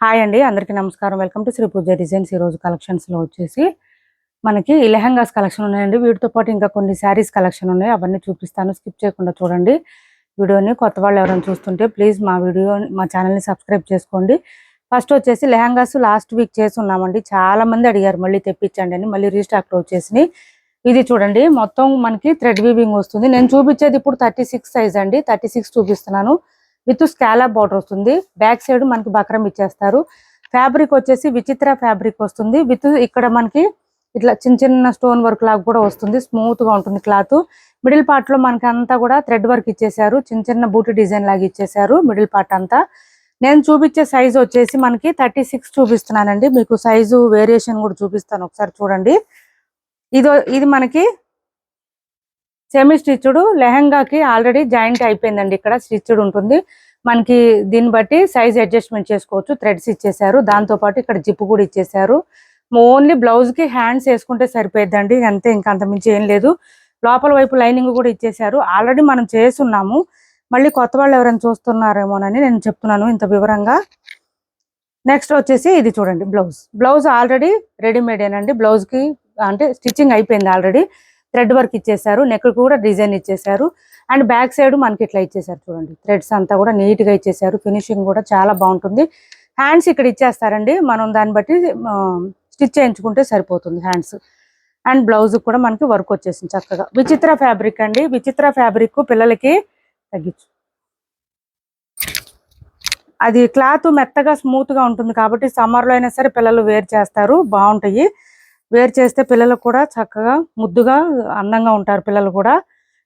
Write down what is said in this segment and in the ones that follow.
Hi అండి, అందరికీ నమస్కారం. Welcome to Shri Pooja designs. ఈరోజు కలెక్షన్స్లో వచ్చేసి మనకి లెహంగాస్ కలెక్షన్ ఉన్నాయండి. వీటితో పాటు ఇంకా కొన్ని శారీస్ కలెక్షన్ ఉన్నాయి, అవన్నీ చూపిస్తాను. స్కిప్ చేయకుండా చూడండి వీడియోని. కొత్త వాళ్ళు ఎవరైనా చూస్తుంటే ప్లీజ్ మా ఛానల్ని సబ్స్క్రైబ్ చేసుకోండి. ఫస్ట్ వచ్చేసి లెహంగాస్ లాస్ట్ వీక్ చేసి ఉన్నామండి. చాలా మంది అడిగారు మళ్ళీ తెప్పించండి అని, మళ్ళీ రీస్టాక్లో వచ్చేసి. ఇది చూడండి, మొత్తం మనకి థ్రెడ్ వీవింగ్ వస్తుంది. నేను చూపించేది ఇప్పుడు 36 సైజ్ అండి. 36 చూపిస్తున్నాను. విత్ స్కాలప్ బార్డర్ వస్తుంది. బ్యాక్ సైడ్ మనకి బక్రం ఇచ్చేస్తారు. ఫ్యాబ్రిక్ వచ్చేసి విచిత్ర ఫ్యాబ్రిక్ వస్తుంది. విత్ ఇక్కడ మనకి ఇట్లా చిన్న చిన్న స్టోన్ వర్క్ లాగా కూడా వస్తుంది. స్మూత్ గా ఉంటుంది క్లాత్. మిడిల్ పార్ట్ లో మనకి అంతా కూడా థ్రెడ్ వర్క్ ఇచ్చేసారు. చిన్న చిన్న బూటీ డిజైన్ లాగా ఇచ్చేసారు మిడిల్ పార్ట్ అంతా. నేను చూపించే సైజు వచ్చేసి మనకి 36 చూపిస్తున్నానండి. మీకు సైజు వేరియేషన్ కూడా చూపిస్తాను, ఒకసారి చూడండి. ఇది మనకి సెమీ స్టిచ్డ్ లెహంగాకి ఆల్రెడీ జాయింట్ అయిపోయిందండి. ఇక్కడ స్టిచ్డ్ ఉంటుంది మనకి. దీన్ని బట్టి సైజ్ అడ్జస్ట్మెంట్ చేసుకోవచ్చు. థ్రెడ్స్ ఇచ్చేసారు, దాంతో పాటు ఇక్కడ జిప్ కూడా ఇచ్చేసారు. ఓన్లీ బ్లౌజ్ కి హ్యాండ్స్ వేసుకుంటే సరిపోద్దండి, అంతే. ఇంకా అంతమించి ఏం లేదు. లోపల వైపు లైనింగ్ కూడా ఇచ్చేసారు. ఆల్రెడీ మనం చేస్తున్నాము, మళ్ళీ కొత్త వాళ్ళు ఎవరైనా చూస్తున్నారేమోనని నేను చెప్తున్నాను ఇంత వివరంగా. నెక్స్ట్ వచ్చేసి ఇది చూడండి, బ్లౌజ్ ఆల్రెడీ రెడీమేడేనండి. బ్లౌజ్ కి అంటే స్టిచ్చింగ్ అయిపోయింది ఆల్రెడీ. థ్రెడ్ వర్క్ ఇచ్చేసారు, నెక్ కూడా డిజైన్ ఇచ్చేసారు. అండ్ బ్యాక్ సైడ్ మనకి ఇట్లా ఇచ్చేసారు చూడండి. థ్రెడ్స్ అంతా కూడా నీట్ గా ఇచ్చేసారు. ఫినిషింగ్ కూడా చాలా బాగుంటుంది. హ్యాండ్స్ ఇక్కడ ఇచ్చేస్తారండి, మనం దాన్ని బట్టి స్టిచ్ చేయించుకుంటే సరిపోతుంది హ్యాండ్స్. అండ్ బ్లౌజ్ కూడా మనకి వర్క్ వచ్చేసింది చక్కగా. విచిత్ర ఫ్యాబ్రిక్ అండి. విచిత్ర ఫ్యాబ్రిక్ పిల్లలకి తగ్గించు, అది క్లాత్ మెత్తగా స్మూత్ గా ఉంటుంది కాబట్టి సమ్మర్ లో అయినా సరే పిల్లలు వేర్ చేస్తారు, బాగుంటాయి. వేర్ చేస్తే పిల్లలు కూడా చక్కగా ముద్దుగా అందంగా ఉంటారు పిల్లలు కూడా.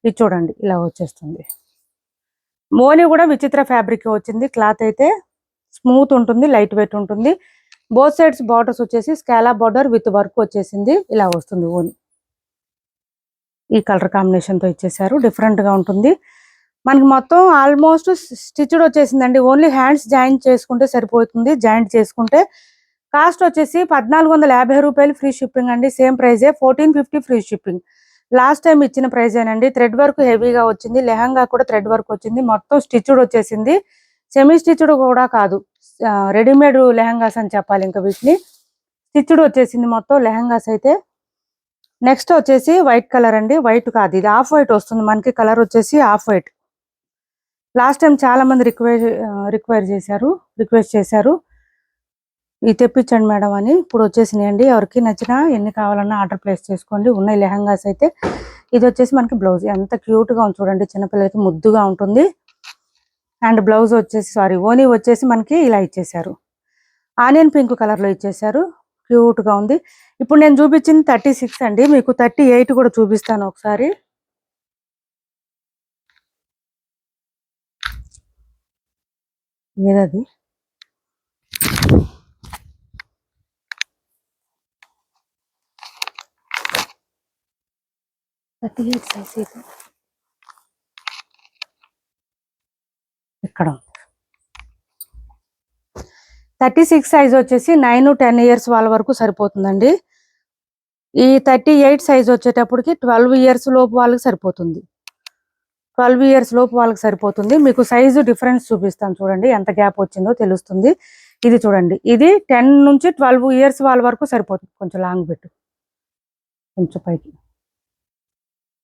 ఇది చూడండి, ఇలా వచ్చేస్తుంది. మోని కూడా విచిత్ర ఫ్యాబ్రిక్ వచ్చింది. క్లాత్ అయితే స్మూత్ ఉంటుంది, లైట్ వెయిట్ ఉంటుంది. బోత్ సైడ్స్ బార్డర్స్ వచ్చేసి స్కాలప్ బార్డర్ విత్ వర్క్ వచ్చేసింది. ఇలా వస్తుంది ఓని. ఈ కలర్ కాంబినేషన్ తో ఇచ్చేసారు, డిఫరెంట్ గా ఉంటుంది మనకి. మొత్తం ఆల్మోస్ట్ స్టిచ్డ్ వచ్చేసిందండి. ఓన్లీ హ్యాండ్స్ జాయింట్ చేసుకుంటే సరిపోతుంది. జాయింట్ చేసుకుంటే కాస్ట్ వచ్చేసి 1450 రూపాయలు ఫ్రీ షిప్పింగ్ అండి. సేమ్ ప్రైజే, 1450 ఫ్రీ షిప్పింగ్. లాస్ట్ టైం ఇచ్చిన ప్రైజేనండి. థ్రెడ్ వర్క్ హెవీగా వచ్చింది. లెహంగా కూడా థ్రెడ్ వర్క్ వచ్చింది. మొత్తం స్టిచ్డ్ వచ్చేసింది. సెమీ స్టిచ్డ్ కూడా కాదు, రెడీమేడ్ లెహంగాస్ అని చెప్పాలి ఇంకా వీటిని. స్టిచ్డ్ వచ్చేసింది మొత్తం లెహంగాస్ అయితే. నెక్స్ట్ వచ్చేసి వైట్ కలర్ అండి. వైట్ కాదు, ఇది ఆఫ్ వైట్ వస్తుంది మనకి. కలర్ వచ్చేసి ఆఫ్ వైట్. లాస్ట్ టైం చాలా మంది రిక్వెస్ట్ చేశారు ఇది తెప్పించండి మేడం అని. ఇప్పుడు వచ్చేసినాయండి. ఎవరికి నచ్చినా ఎన్ని కావాలన్నా ఆర్డర్ ప్లేస్ చేసుకోండి. ఉన్నాయి లెహంగాస్ అయితే. ఇది వచ్చేసి మనకి బ్లౌజ్ ఎంత క్యూట్ గా ఉంది చూడండి, చిన్నపిల్లలకి ముద్దుగా ఉంటుంది. అండ్ బ్లౌజ్ వచ్చేసి ఓనీ వచ్చేసి మనకి ఇలా ఇచ్చేసారు. ఆనియన్ పింక్ కలర్ లో ఇచ్చేసారు, క్యూట్ గా ఉంది. ఇప్పుడు నేను చూపించింది 36 అండి. మీకు 38 కూడా చూపిస్తాను ఒకసారి. ఏదది, ఇక్కడ 36 సైజ్ వచ్చేసి 9-10 ఇయర్స్ వాళ్ళ వరకు సరిపోతుందండి. ఈ 38 సైజ్ వచ్చేటప్పటికి 12 ఇయర్స్ లోపు వాళ్ళకి సరిపోతుంది. 12 ఇయర్స్ లోపు వాళ్ళకి సరిపోతుంది. మీకు సైజు డిఫరెన్స్ చూపిస్తాను చూడండి, ఎంత గ్యాప్ వచ్చిందో తెలుస్తుంది. ఇది చూడండి, ఇది 10 నుంచి 12 ఇయర్స్ వాళ్ళ వరకు సరిపోతుంది. కొంచెం లాంగ్ పెట్టు, కొంచెం పైకి.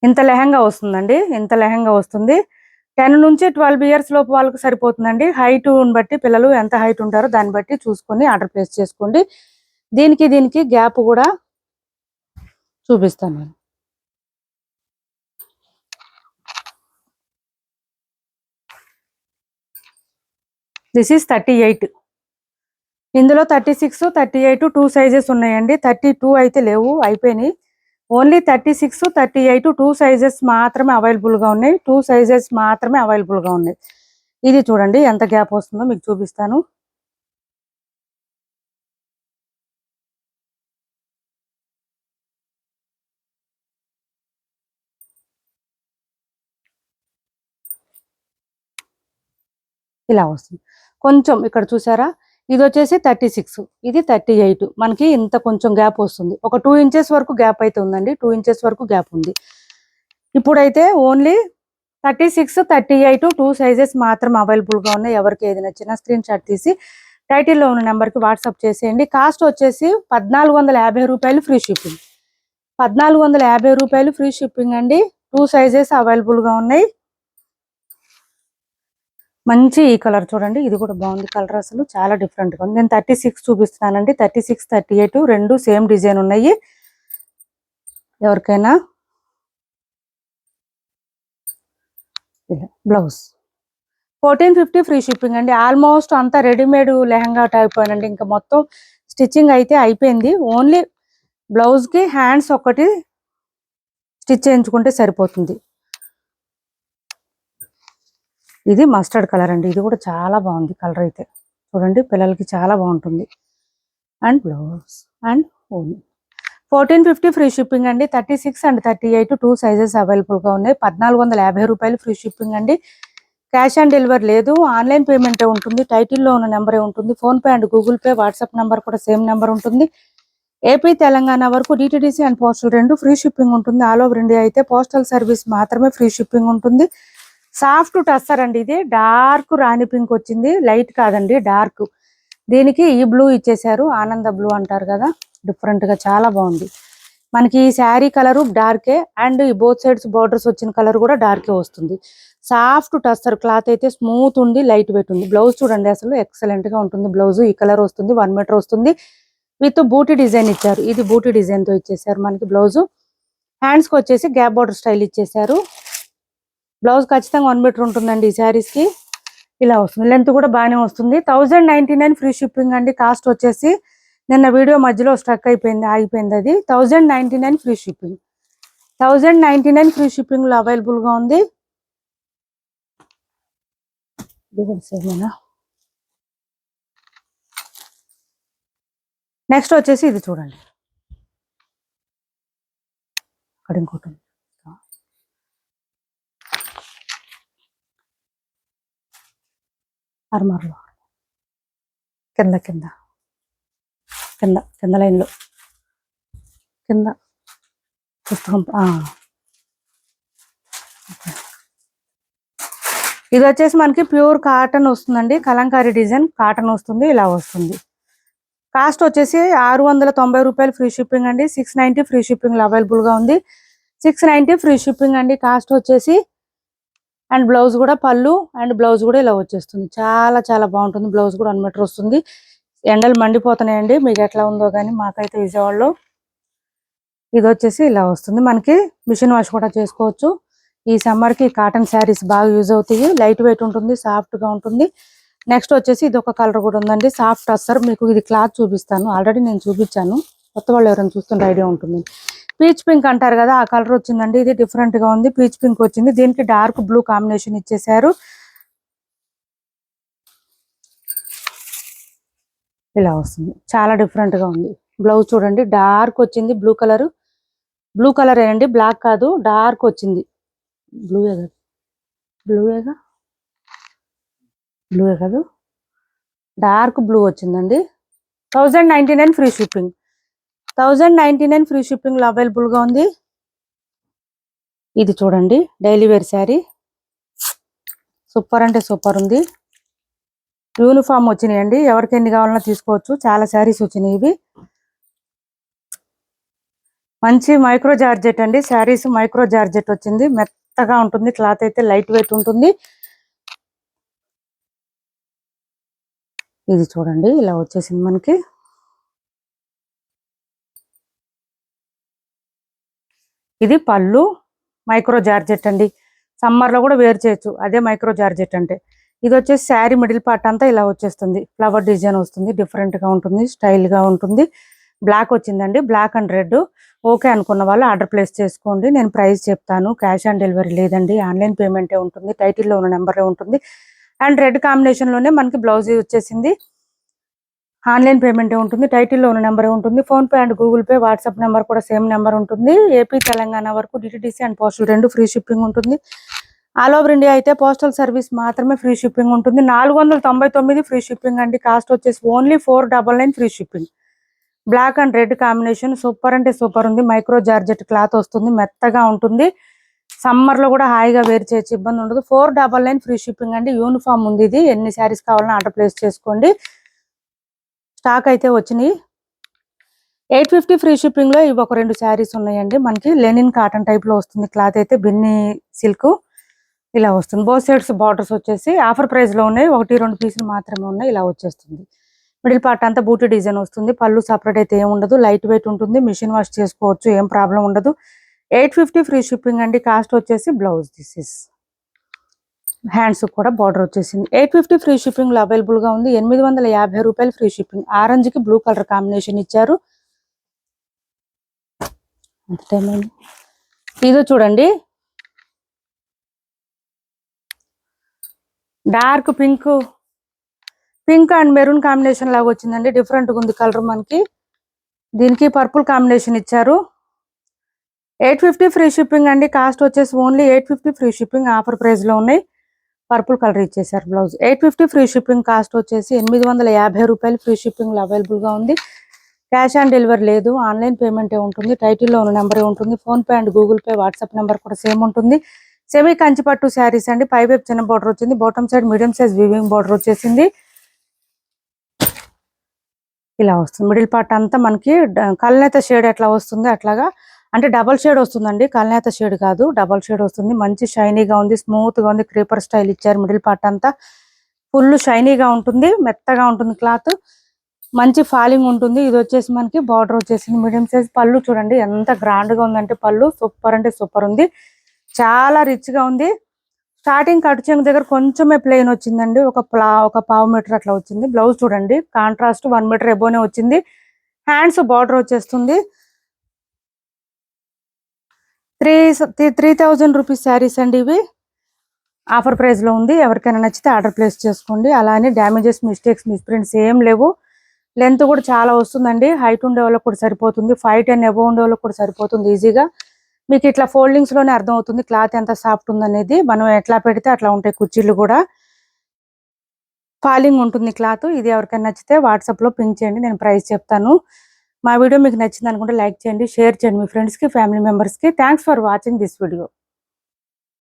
ఇంత లెహంగా వస్తుందండి, ఇంత లెహంగా వస్తుంది. 10 నుంచి 12 ఇయర్స్ లోపు వాళ్ళకి సరిపోతుందండి. హైట్ బట్టి పిల్లలు ఎంత హైట్ ఉంటారో దాన్ని బట్టి చూసుకొని ఆర్డర్ ప్లేస్ చేసుకోండి. దీనికి గ్యాప్ కూడా చూపిస్తాను నేను. This is 38. ఇందులో 36, 38 2 సైజెస్ ఉన్నాయండి. 32 అయితే లేవు, అయిపోయినాయి. ఓన్లీ 36, 38 2 సైజెస్ మాత్రమే అవైలబుల్ గా ఉన్నాయి. 2 సైజెస్ మాత్రమే అవైలబుల్ గా ఉన్నాయి. ఇది చూడండి ఎంత గ్యాప్ వస్తుందో మీకు చూపిస్తాను. ఇలా వస్తుంది కొంచెం. ఇక్కడ చూసారా, ఇది వచ్చేసి 36, ఇది 38. మనకి ఇంత కొంచెం గ్యాప్ వస్తుంది. ఒక 2 ఇంచెస్ వరకు గ్యాప్ అయితే ఉందండి. 2 ఇంచెస్ వరకు గ్యాప్ ఉంది. ఇప్పుడైతే ఓన్లీ 36, 38 2 సైజెస్ మాత్రం అవైలబుల్ గా ఉన్నాయి. ఎవరికి ఏది నచ్చినా స్క్రీన్ షాట్ తీసి టైటిల్లో ఉన్న నెంబర్కి వాట్సాప్ చేసేయండి. కాస్ట్ వచ్చేసి 1450 రూపాయలు ఫ్రీ షిప్పింగ్. 1450 రూపాయలు ఫ్రీ షిప్పింగ్ అండి. 2 సైజెస్ అవైలబుల్గా ఉన్నాయి. మంచి ఈ కలర్ చూడండి, ఇది కూడా బాగుంది కలర్, అసలు చాలా డిఫరెంట్గా ఉంది. నేను 36 చూపిస్తున్నానండి. 36, 38 రెండు సేమ్ డిజైన్ ఉన్నాయి. ఎవరికైనా బ్లౌజ్ 1450 ఫ్రీ షిప్పింగ్ అండి. ఆల్మోస్ట్ అంతా రెడీమేడ్ లెహంగా టైప్ అండి. ఇంకా మొత్తం స్టిచ్చింగ్ అయితే అయిపోయింది. ఓన్లీ బ్లౌజ్కి హ్యాండ్స్ ఒకటి స్టిచ్ చేయించుకుంటే సరిపోతుంది. ఇది మస్టర్డ్ కలర్ అండి. ఇది కూడా చాలా బాగుంది కలర్ అయితే చూడండి, పిల్లలకి చాలా బాగుంటుంది. And blouse and only 1450 free shipping అండి. 36 అండ్ 38 2 సైజెస్ అవైలబుల్గా ఉన్నాయి. 1450 రూపాయలు ఫ్రీ షిప్పింగ్ అండి. క్యాష్ ఆన్ డెలివరీ లేదు, ఆన్లైన్ పేమెంటే ఉంటుంది. టైటిల్లో ఉన్న నెంబరే ఉంటుంది. PhonePe and Google Pay, WhatsApp number కూడా సేమ్ నెంబర్ ఉంటుంది. ఏపీ తెలంగాణ వరకు డిటిడిసి అండ్ పోస్టల్ రెండు ఫ్రీ షిప్పింగ్ ఉంటుంది. ఆల్ ఓవర్ ఇండియా అయితే పోస్టల్ సర్వీస్ మాత్రమే ఫ్రీ షిప్పింగ్ ఉంటుంది. సాఫ్ట్ టస్సర్ అండి. ఇది డార్క్ రాణి పింక్ వచ్చింది, లైట్ కాదండి డార్క్. దీనికి ఈ బ్లూ ఇచ్చేసారు, ఆనంద బ్లూ అంటారు కదా, డిఫరెంట్ గా చాలా బాగుంది. మనకి ఈ శారీ కలరు డార్కే అండ్ ఈ బోత్ సైడ్స్ బోర్డర్స్ వచ్చిన కలర్ కూడా డార్కే వస్తుంది. సాఫ్ట్ టస్సర్ క్లాత్ అయితే స్మూత్ ఉంది, లైట్ వెయిట్ ఉంది. బ్లౌజ్ చూడండి, అసలు ఎక్సలెంట్ గా ఉంటుంది బ్లౌజ్. ఈ కలర్ వస్తుంది, 1 మీటర్ వస్తుంది. విత్ బూటీ డిజైన్ ఇచ్చారు. ఇది బూటీ డిజైన్ తో ఇచ్చేసారు మనకి బ్లౌజ్. హ్యాండ్స్ కి వచ్చేసి గ్యాప్ బోర్డర్ స్టైల్ ఇచ్చేసారు. బ్లౌజ్ ఖచ్చితంగా 1 మీటర్ ఉంటుందండి ఈ శారీస్ కి. ఇలా వస్తుంది, లెంత్ కూడా బాగానే వస్తుంది. 1099 ఫ్రీ షిప్పింగ్ అండి. కాస్ట్ వచ్చేసి నిన్న వీడియో మధ్యలో స్ట్రక్ అయిపోయింది, ఆగిపోయింది. అది 1099 ఫ్రీ షిప్పింగ్. 1099 ఫ్రీ షిప్పింగ్ లో అవైలబుల్ గా ఉంది. నెక్స్ట్ వచ్చేసి ఇది చూడండి, అక్కడ ఇంకోటి అర్మర్లో కింద కింద కింద కింద లైన్లో కింద పుస్తకం. ఇది వచ్చేసి మనకి ప్యూర్ కాటన్ వస్తుందండి. కలంకారీ డిజైన్ కాటన్ వస్తుంది, ఇలా వస్తుంది. కాస్ట్ వచ్చేసి 690 రూపాయలు ఫ్రీ షిప్పింగ్ అండి. 690 ఫ్రీ షిప్పింగ్ అవైలబుల్ గా ఉంది. 690 ఫ్రీ షిప్పింగ్ అండి కాస్ట్ వచ్చేసి. అండ్ బ్లౌజ్ కూడా పళ్ళు అండ్ బ్లౌజ్ కూడా ఇలా వచ్చేస్తుంది. చాలా చాలా బాగుంటుంది. బ్లౌజ్ కూడా 1 మీటర్ వస్తుంది. ఎండలు మండిపోతున్నాయండి, మీకు ఎట్లా ఉందో కానీ మాకైతే విజయవాడలో. ఇది వచ్చేసి ఇలా వస్తుంది. మనకి మిషన్ వాష్ కూడా చేసుకోవచ్చు. ఈ సమ్మర్ కి కాటన్ శారీస్ బాగా యూజ్ అవుతాయి. లైట్ వెయిట్ ఉంటుంది, సాఫ్ట్ గా ఉంటుంది. నెక్స్ట్ వచ్చేసి ఇది ఒక కలర్ కూడా ఉందండి, సాఫ్ట్ టస్సర్. మీకు ఇది క్లాత్ చూపిస్తాను, ఆల్రెడీ నేను చూపించాను. కొత్త వాళ్ళు ఎవరైనా చూస్తుంటే ఐడియా ఉంటుంది. పీచ్ పింక్ అంటారు కదా, ఆ కలర్ వచ్చిందండి. ఇది డిఫరెంట్ గా ఉంది, పీచ్ పింక్ వచ్చింది. దీనికి డార్క్ బ్లూ కాంబినేషన్ ఇచ్చేసారు. ఇలా వస్తుంది, చాలా డిఫరెంట్ గా ఉంది. బ్లౌజ్ చూడండి, డార్క్ వచ్చింది, బ్లూ కలర్. బ్లూ కలర్ ఏనండి, బ్లాక్ కాదు, డార్క్ వచ్చింది. బ్లూయే కాదు, బ్లూయేగా, బ్లూయే కాదు, డార్క్ బ్లూ వచ్చిందండి. 1099 ఫ్రీ షిప్పింగ్. 1099 ఫ్రీ షిప్పింగ్ లో అవైలబుల్ గా ఉంది. ఇది చూడండి, డైలీ వేర్ శారీ, సూపర్ అంటే సూపర్ ఉంది. యూనిఫామ్ వచ్చినాయండి, ఎవరికి ఎన్ని కావాలన్నా తీసుకోవచ్చు. చాలా శారీస్ వచ్చినాయి. ఇవి మంచి మైక్రో జార్జెట్ అండి. శారీస్ మైక్రో జార్జెట్ వచ్చింది, మెత్తగా ఉంటుంది. క్లాత్ అయితే లైట్ వెయిట్ ఉంటుంది. ఇది చూడండి, ఇలా వచ్చేసింది మనకి. ఇది పళ్ళు, మైక్రో జార్జెట్ అండి. సమ్మర్ లో కూడా వేర్ చేయొచ్చు, అదే మైక్రో జార్జెట్ అంటే. ఇది వచ్చేసి శారీ మిడిల్ పార్ట్ అంతా ఇలా వచ్చేస్తుంది, ఫ్లవర్ డిజైన్ వస్తుంది, డిఫరెంట్ గా ఉంటుంది, స్టైల్ గా ఉంటుంది. బ్లాక్ వచ్చిందండి, బ్లాక్ అండ్ రెడ్. ఓకే అనుకున్న వాళ్ళు ఆర్డర్ ప్లేస్ చేసుకోండి. నేను ప్రైస్ చెప్తాను. క్యాష్ ఆన్ డెలివరీ లేదండి, ఆన్లైన్ పేమెంటే ఉంటుంది. టైటిల్లో ఉన్న నెంబరే ఉంటుంది. అండ్ రెడ్ కాంబినేషన్ లోనే మనకి బ్లౌజ్ వచ్చేసింది. ఆన్లైన్ పేమెంటే ఉంటుంది. టైటిల్లో ఉన్న నెంబరే ఉంటుంది. PhonePe and Google Pay, WhatsApp number కూడా సేమ్ నెంబర్ ఉంటుంది. ఏపీ తెలంగాణ వరకు డిటిడిసి అండ్ పోస్టల్ రెండు ఫ్రీ షిప్పింగ్ ఉంటుంది. ఆల్ ఓవర్ ఇండియా అయితే పోస్టల్ సర్వీస్ మాత్రమే ఫ్రీ షిప్పింగ్ ఉంటుంది. 499 ఫ్రీ షిప్పింగ్ అండి. కాస్ట్ వచ్చేసి only 499 free shipping. Black and red combination super అంటే సూపర్ ఉంది. మైక్రో జార్జెట్ క్లాత్ వస్తుంది, మెత్తగా ఉంటుంది. సమ్మర్ లో కూడా హాయిగా వేర్ చేయొచ్చు, ఇబ్బంది ఉండదు. 499 ఫ్రీ షిప్పింగ్ అండి. యూనిఫామ్ ఉంది. ఇది ఎన్ని శారీస్ కావాలన్నా ఆర్డర్ ప్లేస్ చేసుకోండి. స్టాక్ అయితే వచ్చినాయి. 850 ఫ్రీ షిప్పింగ్ లో ఇవి ఒక 2 శారీస్ ఉన్నాయండి. మనకి లెనిన్ కాటన్ టైప్ లో వస్తుంది. క్లాత్ అయితే బిన్ని సిల్క్ ఇలా వస్తుంది. బోత్ సైడ్స్ బార్డర్స్ వచ్చేసి ఆఫర్ ప్రైస్ లో ఉన్నాయి. 1-2 పీసులు మాత్రమే ఉన్నాయి. ఇలా వచ్చేస్తుంది. మిడిల్ పార్ట్ అంతా బూటీ డిజైన్ వస్తుంది. పళ్ళు సపరేట్ అయితే ఏం ఉండదు. లైట్ వెయిట్ ఉంటుంది. మిషన్ వాష్ చేసుకోవచ్చు. ఏం ప్రాబ్లం ఉండదు. 850 ఫ్రీ షిప్పింగ్ అండి. కాస్ట్ వచ్చేసి బ్లౌజ్ దిస్ ఇస్ హ్యాండ్స్ కూడా బార్డర్ వచ్చేసింది. 850 ఫ్రీ షిప్పింగ్ లో అవైలబుల్ గా ఉంది. 850 రూపాయలు ఫ్రీ షిప్పింగ్. ఆరెంజ్ కి బ్లూ కలర్ కాంబినేషన్ ఇచ్చారు. ఎంత టైం అయింది? ఇదో చూడండి, dark pink and maroon combination లాగా వచ్చిందండి. డిఫరెంట్ గా ఉంది కలర్ మనకి. దీనికి పర్పుల్ కాంబినేషన్ ఇచ్చారు. 850 ఫ్రీ షిప్పింగ్ అండి. కాస్ట్ వచ్చేసి only 850 free shipping. Offer price లో ఉన్నాయి. పర్పుల్ కలర్ ఇచ్చేసారు బ్లౌజ్. 850 free shipping. కాస్ట్ వచ్చేసి 850 రూపాయలు ఫ్రీ షిప్పింగ్ లో అవైలబుల్ గా ఉంది. క్యాష్ ఆన్ డెలివరీ లేదు. ఆన్లైన్ పేమెంటే ఉంటుంది. టైటిల్లో ఉన్న నెంబరే ఉంటుంది. PhonePe and Google Pay WhatsApp number కూడా సేమ్ ఉంటుంది. సెమీ కంచిపట్టు శారీస్ అండి. పై వైపు చిన్న బార్డర్ వచ్చింది. Bottom side medium size weaving border వచ్చేసింది. ఇలా వస్తుంది. మిడిల్ పార్ట్ అంతా మనకి కల్నేత షేడ్ ఎట్లా వస్తుంది అట్లాగా, అంటే డబల్ షేడ్ వస్తుందండి. కల్నేత షేడ్ కాదు, డబల్ షేడ్ వస్తుంది. మంచి షైనీగా ఉంది. స్మూత్ గా ఉంది. క్రీపర్ స్టైల్ ఇచ్చారు. మిడిల్ పార్ట్ అంతా ఫుల్ షైనీగా ఉంటుంది. మెత్తగా ఉంటుంది క్లాత్. మంచి ఫాలింగ్ ఉంటుంది. ఇది వచ్చేసి మనకి బార్డర్ వచ్చేసింది. Medium size. పళ్ళు చూడండి ఎంత గ్రాండ్ గా ఉందంటే పళ్ళు సూపర్ అంటే సూపర్ ఉంది. చాలా రిచ్ గా ఉంది. స్టార్టింగ్ కట్ చెంగు దగ్గర కొంచెమే ప్లెయిన్ వచ్చిందండి. ఒక పావు మీటర్ అట్లా వచ్చింది. బ్లౌజ్ చూడండి కాంట్రాస్ట్ 1 మీటర్ ఎబోనే వచ్చింది. హ్యాండ్స్ బార్డర్ వచ్చేస్తుంది. 3000 రూపీస్ శారీస్ అండి ఇవి. ఆఫర్ ప్రైస్ లో ఉంది. ఎవరికైనా నచ్చితే ఆర్డర్ ప్లేస్ చేసుకోండి. అలానే డ్యామేజెస్, మిస్టేక్స్, మిస్ప్రింట్స్ ఏం లేవు. లెంత్ కూడా చాలా వస్తుందండి. హైట్ ఉండే వాళ్ళకి కూడా సరిపోతుంది. 5'10" ఎబో ఉండే వాళ్ళకి కూడా సరిపోతుంది ఈజీగా. మీకు ఇట్లా ఫోల్డింగ్స్ లోనే అర్థం అవుతుంది క్లాత్ ఎంత సాఫ్ట్ ఉందనేది. మనం ఎట్లా పెడితే అట్లా ఉంటాయి కుర్చీలు కూడా. ఫాలింగ్ ఉంటుంది క్లాత్. ఇది ఎవరికైనా నచ్చితే వాట్సాప్ లో పింక్ చేయండి. నేను ప్రైస్ చెప్తాను. మా వీడియో మీకు నచ్చింది అనుకుంటే లైక్ చేయండి, షేర్ చేయండి మీ ఫ్రెండ్స్ కి, ఫ్యామిలీ మెంబర్స్ కి. Thanks for watching this video.